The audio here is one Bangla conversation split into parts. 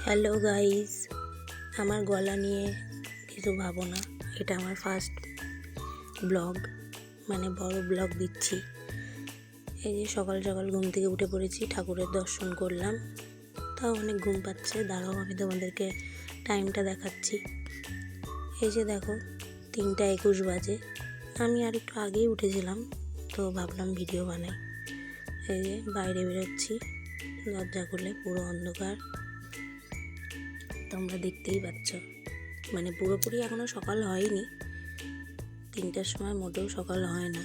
হ্যালো গাইস, আমার গলা নিয়ে কিছু ভাবো না। এটা আমার ফার্স্ট ব্লগ, মানে বড় ব্লগ দিচ্ছি। এই যে সকাল সকাল ঘুম থেকে উঠে পড়েছি, ঠাকুরের দর্শন করলাম। তাও অনেক ঘুম পাচ্ছে, দাঁড়াও আমি তোমাদেরকে টাইমটা দেখাচ্ছি। এই যে দেখো 3:21 বাজে। আমি আর একটু আগেই উঠেছিলাম, তো ভাবলাম ভিডিও বানাই। এই যে বাইরে বেরোচ্ছি, দরজা খুলে পুরো অন্ধকার, তোমরা দেখতেই পাচ্ছ। মানে পুরোপুরি এখনও সকাল হয়নি, 3টার সময় মোটেও সকাল হয় না।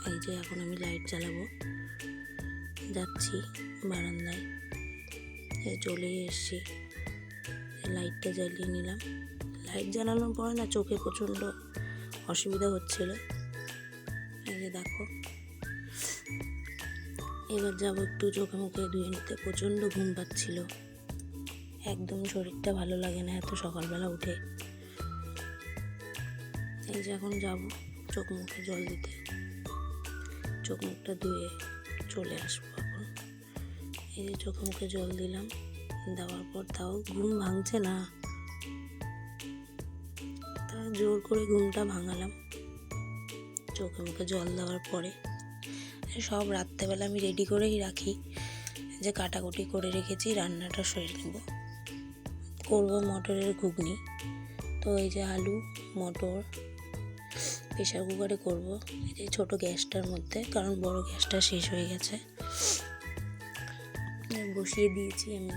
এই যে এখন আমি লাইট জ্বালাবো, যাচ্ছি বারান্দায়। চলে এসছি, লাইটটা জ্বালিয়ে নিলাম। লাইট জ্বালানোর পরে না চোখে প্রচণ্ড অসুবিধা হচ্ছিল। এই যে দেখো, এবার যাবো একটু চোখে মুখে ধুয়ে নিতে। প্রচণ্ড ঘুম পাচ্ছিল, একদম শরীরটা ভালো লাগে না এত সকালবেলা উঠে। এই যে এখন যাব চোখ মুখে জল দিতে, চোখ মুখটা ধুয়ে চলে আসবো এখন। এই যে চোখ মুখে জল দিলাম, দেওয়ার পর তাও ঘুম ভাঙছে না, তা জোর করে ঘুমটা ভাঙালাম চোখে মুখে জল দেওয়ার পরে। সব রাত্রেবেলা আমি রেডি করেই রাখি, যে কাটাকুটি করে রেখেছি, রান্নাটা সেরে নেব। করবো মটরের ঘুগনি, তো এই যে আলু মটর প্রেশার কুকারে করবো, এই যে ছোটো গ্যাসটার মধ্যে, কারণ বড় গ্যাসটা শেষ হয়ে গেছে। বসিয়ে দিয়েছি আমি।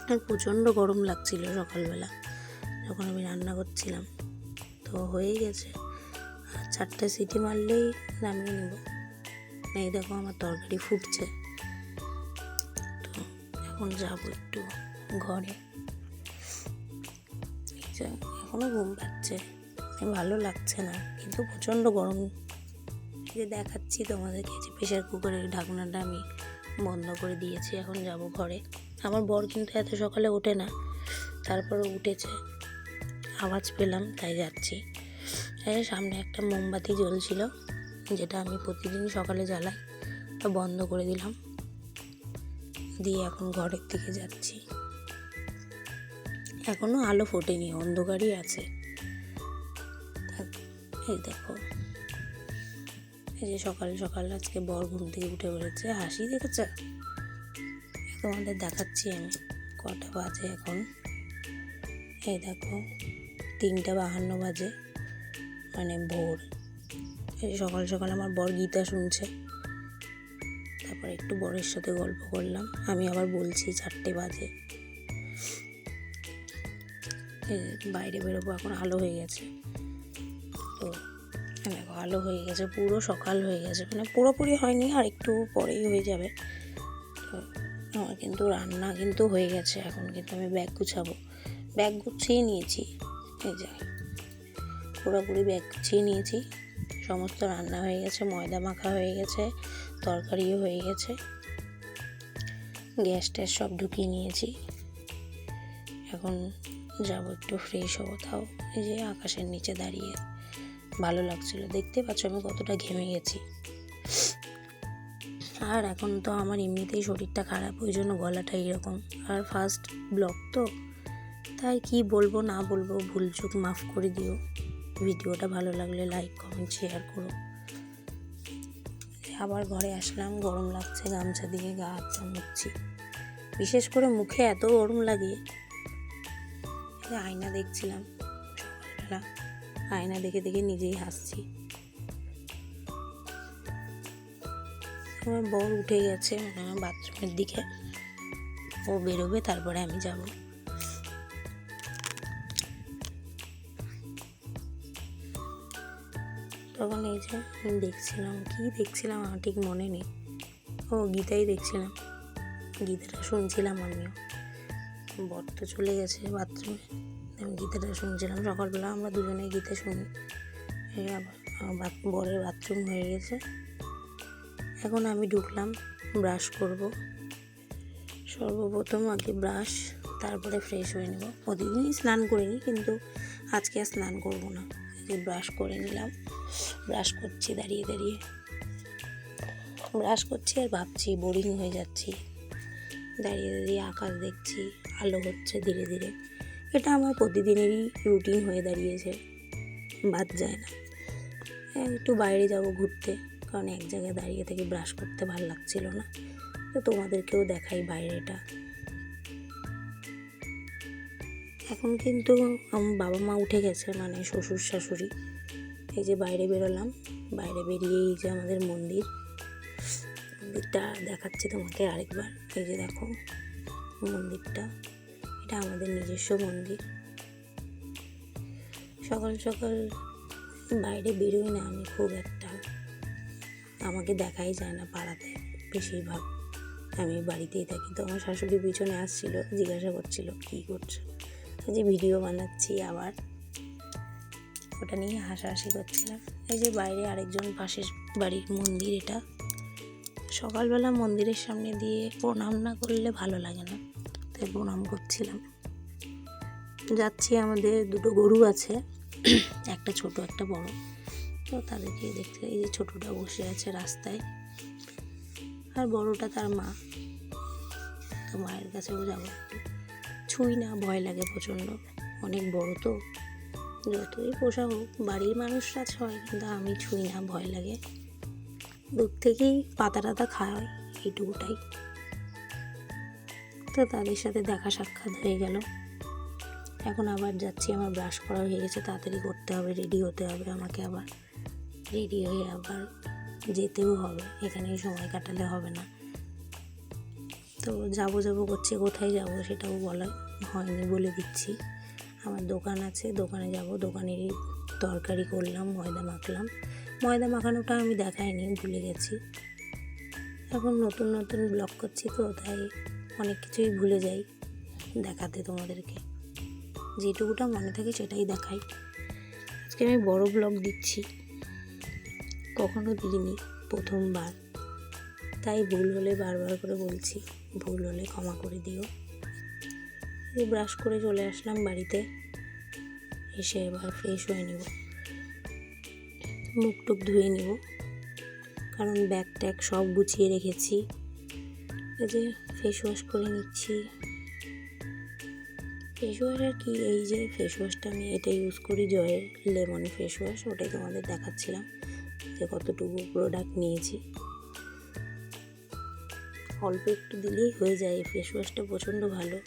আর প্রচণ্ড গরম লাগছিল সকালবেলা যখন আমি রান্না করছিলাম, তো হয়ে গেছে। আর 4টে সিটি মারলেই নামিয়ে নেব। এই দেখো আমার তরকারি ফুটছে, তো এখন যাবো একটু ঘরে। এখনও ঘুম পাচ্ছে, ভালো লাগছে না, কিন্তু প্রচণ্ড গরম। যে দেখাচ্ছি তোমাদেরকে, যে প্রেশার কুকারের ঢাকনাটা আমি বন্ধ করে দিয়েছি। এখন যাব ঘরে। আমার বর কিন্তু এত সকালে ওঠে না, তারপরে উঠেছে, আওয়াজ পেলাম তাই যাচ্ছি। সামনে একটা মোমবাতি জ্বলছিল, যেটা আমি প্রতিদিন সকালে জ্বালাই, তো বন্ধ করে দিলাম, দিয়ে এখন ঘরের দিকে যাচ্ছি। এখনও আলো ফোটেনি, অন্ধকারই আছে। এই দেখো, এই যে সকাল সকাল আজকে বর ঘুম থেকে উঠে পড়েছে, হাসি দেখেছ? তোমাদের দেখাচ্ছি আমি কটা বাজে এখন। এই দেখো 3:52 বাজে, মানে ভোর। এই সকাল সকাল আমার বর গীতা শুনছে, তারপর একটু বরের সাথে গল্প করলাম। আমি আবার বলছি 4টে বাজে। বাইরে বেরোবো, এখন আলো হয়ে গেছে, তো দেখো আলো হয়ে গেছে, পুরো সকাল হয়ে গেছে, মানে পুরোপুরি হয়নি, আর একটু পরেই হয়ে যাবে। তো আমার কিন্তু রান্না কিন্তু হয়ে গেছে। এখন কিন্তু আমি ব্যাগ গুছাবো, ব্যাগ গুছিয়ে নিয়েছি। এই যে পুরোপুরি ব্যাগ গুছিয়ে নিয়েছি, সমস্ত রান্না হয়ে গেছে, ময়দা মাখা হয়ে গেছে, তরকারিও হয়ে গেছে, গ্যাস ট্যাস সব ঢুকিয়ে নিয়েছি। এখন যাব একটু ফ্রেশ হবো। তাও এই যে আকাশের নিচে দাঁড়িয়ে ভালো লাগছিল, দেখতে পাচ্ছ আমি কতটা ঘেমে গেছি। আর এখন তো আমার এমনিতেই শরীরটা খারাপ, ওই জন্য গলাটা এরকম। আর ফার্স্ট ব্লগ তো, তাই কি বলবো না বলবো ভুলচুক মাফ করে দিও। ভিডিওটা ভালো লাগলে লাইক কমেন্ট শেয়ার করো। আবার ঘরে আসলাম, গরম লাগছে, গামছা দিয়ে গা হাত পা মুছছি। বিশেষ করে মুখে এত গরম লাগে। আয়না দেখছিলাম সকালবেলা, আয়না দেখে দেখে নিজেই হাসছি। আমার বর উঠে গেছে, মানে আমার বাথরুমের দিকে, ও বেরোবে, তারপরে আমি যাব। তখন এই যে দেখছিলাম, কি দেখছিলাম আমার ঠিক মনে নেই। ও গীতাই দেখছিলাম, গীতাটা শুনছিলাম আমিও। বর তো চলে গেছে বাথরুমে, আমি গীতাটা শুনছিলাম। সকালবেলা আমরা দুজনেই গীতা শুনি। এই আবার বরের বাথরুম হয়ে গেছে, এখন আমি ঢুকলাম, ব্রাশ করব। সর্বপ্রথম আগে ব্রাশ, তারপরে ফ্রেশ হয়ে নেব। প্রতিদিনই স্নান করিনি, কিন্তু আজকে আর স্নান করবো না। ব্রাশ করে নিলাম, ব্রাশ করছি দাঁড়িয়ে দাঁড়িয়ে, ব্রাশ করছি আর ভাবছি, বোরিং হয়ে যাচ্ছি। দাঁড়িয়ে দাঁড়িয়ে আকাশ দেখছি, আলো হচ্ছে ধীরে ধীরে। এটা আমার প্রতিদিনেরই রুটিন হয়ে দাঁড়িয়েছে, বাদ যায় না। একটু বাইরে যাব ঘুরতে, কারণ এক জায়গায় দাঁড়িয়ে থেকে ব্রাশ করতে ভালো লাগছিল না। তো তোমাদেরকেও দেখাই বাইরেটা। এখন কিন্তু আমার বাবা মা উঠে গেছে, মানে শ্বশুর শাশুড়ি। এই যে বাইরে বেরোলাম, বাইরে বেরিয়ে এই যে আমাদের মন্দিরটা দেখাচ্ছি তোমাকে আরেকবার। এই যে দেখো মন্দিরটা, এটা আমাদের নিজস্ব মন্দির। সকাল সকাল বাইরে বেরোই না আমি খুব একটা, আমাকে দেখাই যায় না পাড়াতে বেশিরভাগ, আমি বাড়িতেই থাকি। তো আমার শাশুড়ি পিছনে আসছিল, জিজ্ঞাসা করছিল কী করছো, যে ভিডিও বানাচ্ছি। আবার ওটা নিয়ে হাসাহাসি করছিলাম। এই যে বাইরে আরেকজন পাশের বাড়ির মন্দির, এটা সকালবেলা মন্দিরের সামনে দিয়ে প্রণাম না করলে ভালো লাগে না, তাই প্রণাম করছিলাম। যাচ্ছি, আমাদের দুটো গরু আছে, একটা ছোট একটা বড়। তো তাদেরকে দেখতে, এই যে ছোটটা বসে আছে রাস্তায়, আর বড়টা তার মা। তো মায়ের কাছেও যাবো, ছুঁই না, ভয় লাগে প্রচণ্ড, অনেক বড় তো। যতই পোষা হোক বাড়ির মানুষরা ছয়, কিন্তু আমি ছুঁই না, ভয় লাগে। দূর থেকেই পাতা টাতা খাওয়াই, এইটুকুটাই। তো তাদের সাথে দেখা সাক্ষাৎ হয়ে গেল। এখন আবার যাচ্ছি, আমার ব্রাশ করা হয়ে গেছে, তাড়াতাড়ি করতে হবে, রেডি হতে হবে আমাকে। আবার রেডি হয়ে আবার যেতেও হবে, এখানেই সময় কাটালে হবে না। তো যাবো করছি, কোথায় যাব সেটাও বলা হয়নি, বলে দিচ্ছি। আমার দোকান আছে, দোকানে যাব, দোকানেরই তরকারি করলাম, ময়দা মাখলাম। ময়দা মাখানোটা আমি দেখাইনি, ভুলে গেছি। এখন নতুন নতুন ব্লগ করছি তো, তাই অনেক কিছুই ভুলে যাই দেখাতে তোমাদেরকে। যেটুকুটা মনে থাকে সেটাই দেখাই। আজকে আমি বড় ব্লগ দিচ্ছি, কখনো দিইনি, প্রথমবার, তাই ভুল হলে বারবার করে বলছি, ভুল হলে ক্ষমা করে দিও। এই ব্রাশ করে চলে আসলাম বাড়িতে, এসে এবার ফ্রেশ হয়ে নেব, মুখ টুক ধুয়ে নেব, কারণ ব্যাগ ট্যাগ সব গুছিয়ে রেখেছি। এই যে ফেস ওয়াশ করে নিচ্ছি। ফেস ওয়াশ আর কি, এই যে ফেস ওয়াশটা আমি এটা ইউজ করি, জয়ের লেমন ফেস ওয়াশ, ওটাই তোমাদের দেখাচ্ছিলাম যে কতটুকু প্রোডাক্ট নিয়েছি। অল্প একটু দিলেই হয়ে যায়, এই ফেস ওয়াশটা প্রচণ্ড ভালো,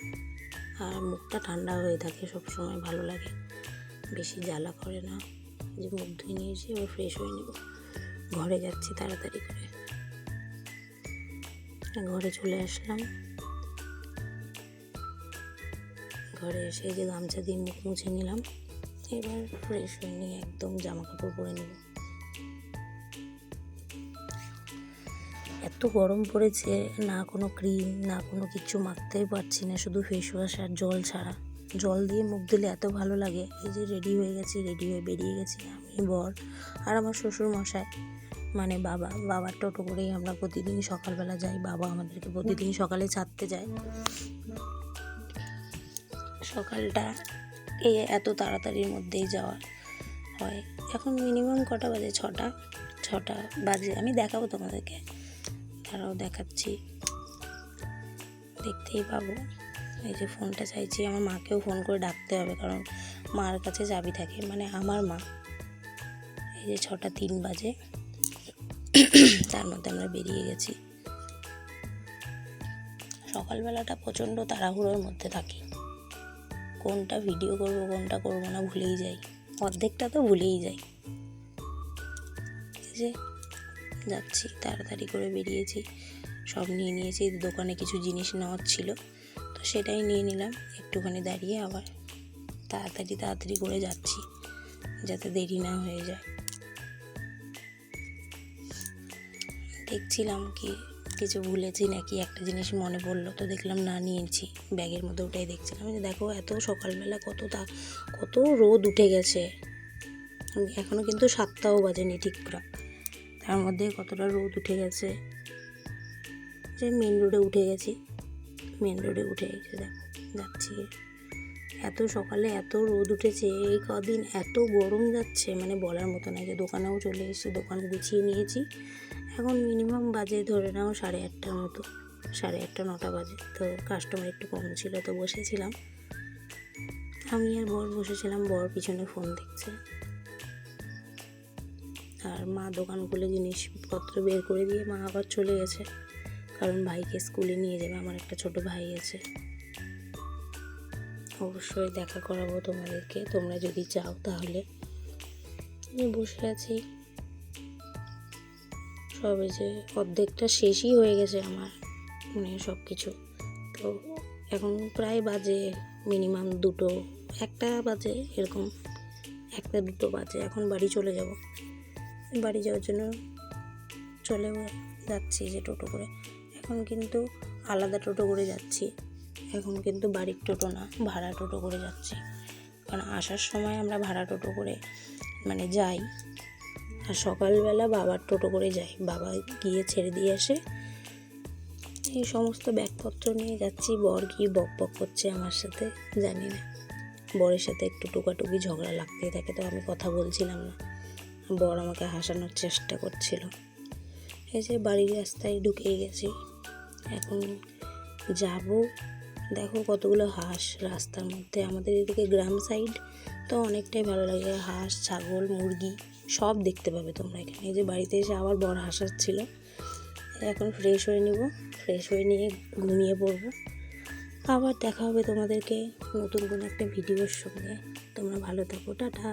আর মুখটা ঠান্ডা হয়ে থাকে সবসময়, ভালো লাগে, বেশি জ্বালা করে না। যে মুখ ধুয়ে নিয়েছি, এবার ফ্রেশ হয়ে নেব। ঘরে যাচ্ছি তাড়াতাড়ি করে, ঘরে চলে আসলাম। ঘরে এসে যে গামছা দিয়ে মুখ মুছে নিলাম, এবার ফ্রেশ হয়ে নিয়ে একদম জামা কাপড় পরে নেব। এত গরম পড়েছে, না কোনো ক্রিম না কোনো কিছু মাখতেই পারছি না, শুধু ফেস ওয়াশ আর জল ছাড়া। জল দিয়ে মুখ দিলে এত ভালো লাগে। এই যে রেডি হয়ে গেছি, রেডি হয়ে বেরিয়ে গেছি আমি, বর আর আমার শ্বশুর মশাই, মানে বাবার টোটো করেই আমরা প্রতিদিন সকালবেলা যাই। বাবা আমাদেরকে প্রতিদিন সকালে ছাড়তে যায়। সকালটা এই এত তাড়াতাড়ির মধ্যেই যাওয়া হয়। এখন মিনিমাম কটা বাজে, ছটা বাজে। আমি দেখাবো তোমাদেরকে, তারাও দেখাচ্ছি, দেখতেই পাবো। এই যে ফোনটা চাইছি, আমার মাকেও ফোন করে ডাকতে হবে, কারণ মার কাছে চাবি থাকে, মানে আমার মা। এই যে 6:03 বাজে, তার মধ্যে আমরা বেরিয়ে গেছি। সকালবেলাটা প্রচণ্ড তাড়াহুড়োর মধ্যে থাকি, কোনটা ভিডিও করব কোনটা করব না ভুলেই যাই, অর্ধেকটা তো ভুলেই যাই। এই যে যাচ্ছি, তাড়াতাড়ি করে বেরিয়েছি, সব নিয়ে নিয়েছি। দোকানে কিছু জিনিস নেওয়ার ছিল, তো সেটাই নিয়ে নিলাম। একটুখানি দাঁড়িয়ে আবার তাড়াতাড়ি করে যাচ্ছি, যাতে দেরি না হয়ে যায়। দেখছিলাম কি কিছু ভুলেছি নাকি, একটা জিনিস মনে পড়লো, তো দেখলাম না, নিয়েছি ব্যাগের মধ্যে, ওটাই দেখছিলাম। দেখো এত সকালবেলা কত রোদ উঠে গেছে, এখনও কিন্তু 7টাও বাজেনি ঠিকঠাক, তার মধ্যে কতটা রোদ উঠে গেছে। যে মেন রোডে উঠে গেছি, মেন রোডে উঠে গেছে, দেখো যাচ্ছি। এত সকালে এত রোদ উঠেছে, এই কদিন এত গরম যাচ্ছে, মানে বলার মতো না। যে দোকানেও চলে এসেছি, দোকান গুছিয়ে নিয়েছি। এখন মিনিমাম বাজে ধরে নাও 8:30টার মতো, 8:30 9টা বাজে। তো কাস্টমার একটু কম ছিল, তো বসেছিলাম। আমি আর বর বসেছিলাম, বর পিছনে ফোন দেখছে, আর মা দোকান খুলে জিনিসপত্র বের করে দিয়ে মা আবার চলে গেছে, কারণ ভাইকে স্কুলে নিয়ে যাবে। আমার একটা ছোট ভাই আছে, অবশ্যই দেখা করাবো তোমাদেরকে, তোমরা যদি চাও তাহলে। আমি বসে আছি, সবে যে অর্ধেকটা শেষই হয়ে গেছে আমার, মানে সব কিছু। তো এখন প্রায় বাজে মিনিমাম 2টো 1টা বাজে, এরকম 1টা 2টো বাজে। এখন বাড়ি চলে যাব। বাড়ি যাওয়ার জন্য চলে যাচ্ছি যে টোটো করে। এখন কিন্তু আলাদা টোটো করে যাচ্ছি, এখন কিন্তু বাড়ির টোটো না, ভাড়া টোটো করে যাচ্ছি। কারণ আসার সময় আমরা ভাড়া টোটো করে মানে যাই, আর সকালবেলা বাবার টোটো করে যাই, বাবা গিয়ে ছেড়ে দিয়ে আসে। এই সমস্ত ব্যাগপত্র নিয়ে যাচ্ছি। বর গিয়ে বক বক করছে আমার সাথে, জানি না, বরের সাথে একটু টুকাটুকি ঝগড়া লাগতেই থাকে, তো আমি কথা বলছিলাম না। বর আমাকে হাসানোর চেষ্টা করছিল। এই যে বাড়ির রাস্তায় ঢুকেই গেছি, এখন যাব। দেখো কতগুলো হাঁস রাস্তার মধ্যে। আমাদের এদিকে গ্রাম সাইড, তো অনেকটাই ভালো লাগে। হাঁস, ছাগল, মুরগি সব দেখতে পাবে তোমরা এখানে। এই যে বাড়িতে এসে আবার বর হাসাচ্ছিল। এখন ফ্রেশ হয়ে নিব, ফ্রেশ হয়ে নিয়ে ঘুমিয়ে পড়বো। আবার দেখা হবে তোমাদেরকে নতুন কোনো একটা ভিডিওর সঙ্গে। তোমরা ভালো থাকো, টাটা।